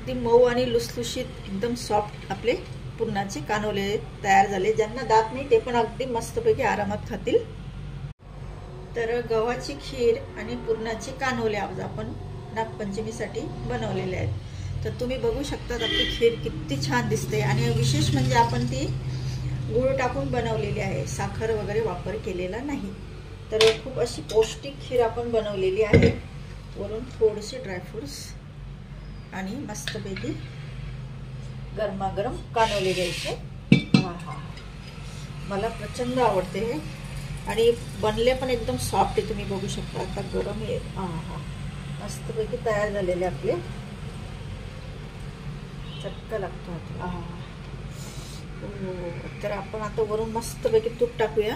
अगदी मऊ आणि लुसलुशीत एकदम सॉफ्ट आपले पुरणाचे कानोले तयार झाले। ज्यांना दात नाही ते पण अगदी मस्तपैकी आरामात खातील। तर गव्हाची खीर आणि पुरणाचे कानोले आज आपण नागपंचमीसाठी बनवलेले आहेत। तर तुम्ही बघू शकता आपली खीर किती छान दिसते आणि विशेष म्हणजे आपण ती गूळ टाकून बनवलेली आहे, साखर वगैरे वापर केलेला नाही। तर खूप अशी पौष्टिक खीर आपण बनवलेली आहे। वरून थोडेसे ड्रायफ्रुट्स आणि मस्तपैकी गरमागरम कानोले घ्यायचे। मला प्रचंड आवडते हे आणि बनले पण एकदम सॉफ्ट आहे। तुम्ही बघू शकता आता गरम आहे। मस्तपैकी तयार झालेले आपले, चटका लागतो आता। तर आपण आता वरून मस्तपैकी तूप टाकूया।